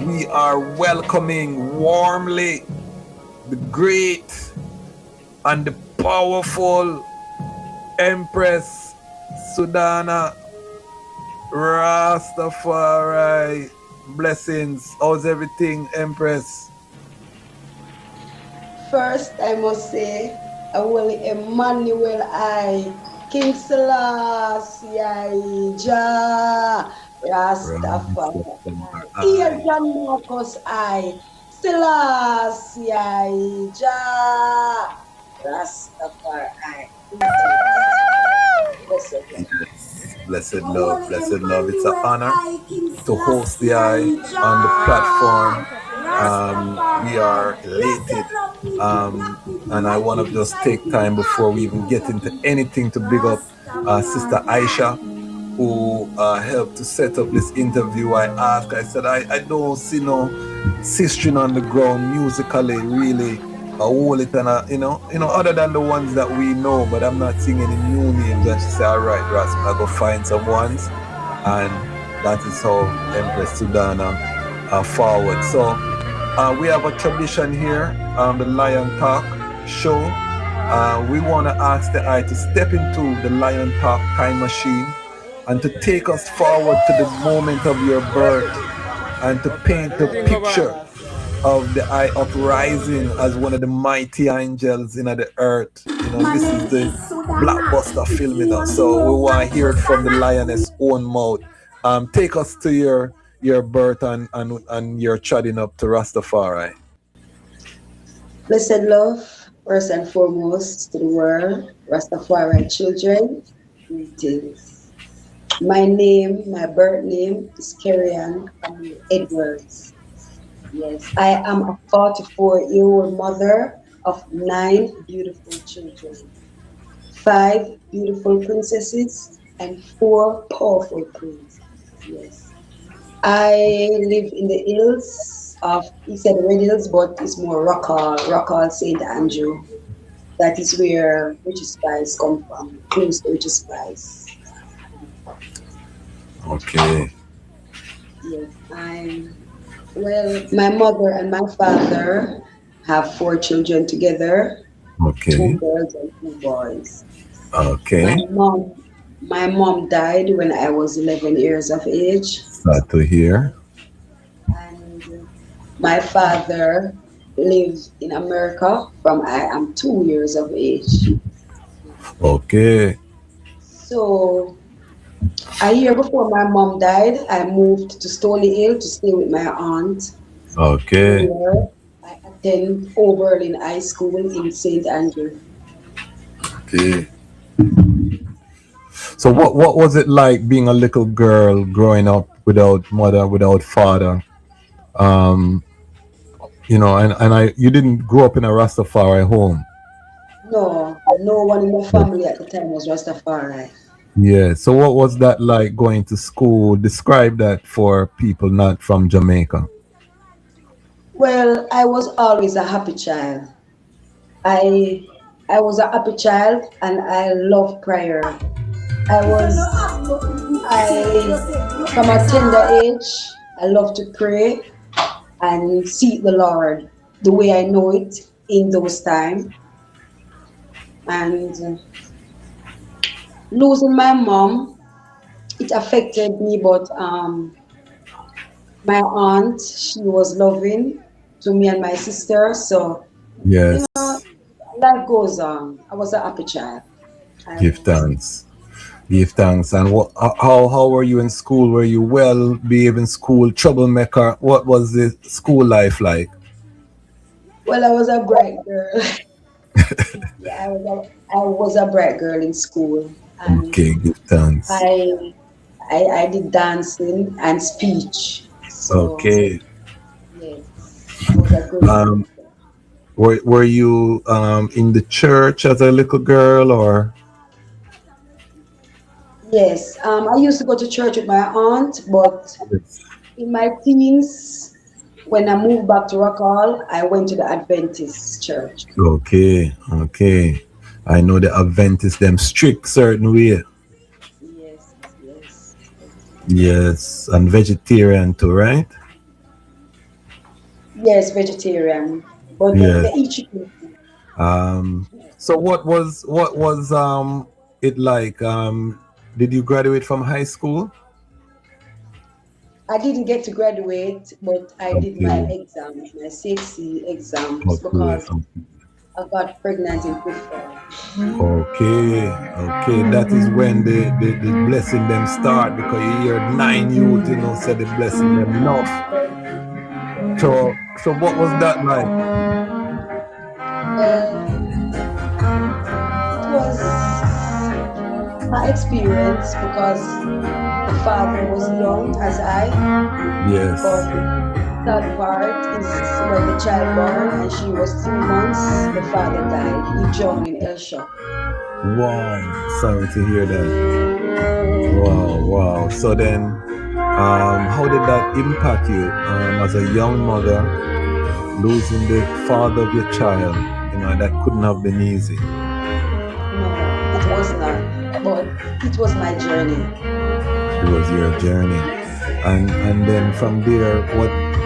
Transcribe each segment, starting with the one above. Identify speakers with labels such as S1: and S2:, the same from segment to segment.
S1: we are welcoming warmly the great and the powerful Empress Sudana Rastafari. Blessings. How's everything, Empress?
S2: First, I must say, I will Emmanuel I, King Selassie I, Jah, Rastafari I, Ian
S1: Rastafari.
S2: John Marcus I, Selassie I, Jah, Rastafari I. Greetings. Blessed love.
S1: Yes. Blessed love, blessed love. It's an honor to host the Eye on the platform. We are elated. And I want to just take time before we even get into anything to big up Sister Aisha, who helped to set up this interview. I said, I don't see no sistering on the ground musically, really. A whole it and other than the ones that we know, but I'm not seeing any new names. And she said, all right, Ras, I go find some ones, and that is how Empress Sudana forward. So we have a tradition here, the Lion Talk show. We want to ask the Eye to step into the Lion Talk time machine and to take us forward to the moment of your birth and to paint the picture of the Eye uprising as one of the mighty angels in the earth. This is the blockbuster film, so we want to hear it from the lioness own mouth. Take us to your birth and your treading up to Rastafari.
S2: Blessed love, first and foremost, to the world, Rastafari children, greetings. My name, my birth name is Kerrian Edwards. Yes, I am a 44-year-old mother of 9 beautiful children, 5 beautiful princesses, and 4 powerful queens. Yes, I live in the hills of, he said Red Hills, but it's more Rockall, St. Andrew. That is where Richie Spice come from, close to Richie Spice.
S1: Okay.
S2: Yes, well, my mother and my father have 4 children together, 2
S1: Okay.
S2: girls and 2 boys. My
S1: Okay.
S2: mom, my mom died when I was 11 years of age,
S1: Sad to hear.
S2: and my father lived in America from I am 2 years of age.
S1: Okay.
S2: So a year before my mom died, I moved to Stony Hill to stay with my aunt.
S1: Okay.
S2: Where I attend Oberlin High School in St. Andrew.
S1: Okay. So what was it like being a little girl growing up without mother, without father? Um, and you didn't grow up in a Rastafari home.
S2: No, no one in my family at the time was Rastafari.
S1: Yeah. So what was that like going to school? Describe that for people not from Jamaica.
S2: Well, I was always a happy child. I I was a happy child and I love prayer. I was I from a tender age, I love to pray and seek the Lord the way I know it in those times. And losing my mom, it affected me, but my aunt, she was loving to me and my sister. So, you know,
S1: Yes.
S2: life goes on. I was a happy child. I
S1: Give
S2: was.
S1: thanks. Give thanks. And how were you in school? Were you well behaved in school? Troublemaker? What was the school life like?
S2: Well, I was a bright girl. Yeah, I was a bright girl in school, and
S1: Okay, give thanks.
S2: I I did dancing and speech. So
S1: Okay.
S2: yes, I was a good
S1: Um,
S2: dancer.
S1: were you in the church as a little girl or?
S2: Yes, I used to go to church with my aunt, but
S1: Yes.
S2: in my teens, when I moved back to Rockall, I went to the Adventist church.
S1: Okay, okay. I know the Adventists them strict certain way.
S2: Yes, yes, yes.
S1: Yes, and vegetarian too, right?
S2: Yes, vegetarian, but
S1: Yes.
S2: they eat chicken.
S1: So what was it like? Did you graduate from high school?
S2: I didn't get to graduate, but I did my
S1: Okay.
S2: exams, my CXC exams,
S1: Okay.
S2: because I got pregnant in '04.
S1: Okay, okay. That is when the blessing them start because you hear 9 youth, say the blessing them enough. So what was that like?
S2: Well, it was my experience because the father was young as I, but
S1: Yes.
S2: the sad part is when the child born and she was 3 months, the father died. He drowned in El Shock.
S1: Wow. Sorry to hear that. Wow, wow. So then, how did that impact you as a young mother losing the father of your child? That couldn't have been easy.
S2: No, it was not, but it was my journey.
S1: It was your journey, and then from there,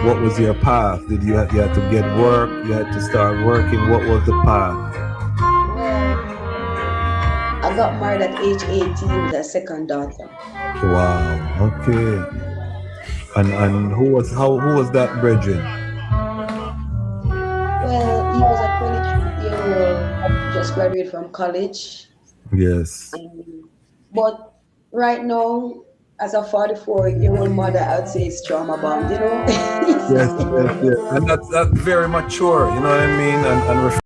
S1: what was your path? Did you had to get work? You had to start working. What was the path?
S2: Well, I got married at age 18 with a second daughter.
S1: Wow. Okay. And who was that brethren?
S2: Well, he was a 23-year-old, just graduated from college.
S1: Yes.
S2: But right now, as a 44-year-old mother, I would say it's trauma bound,
S1: Yes,
S2: It's
S1: yes, yes. And that's very mature, you know what I mean? And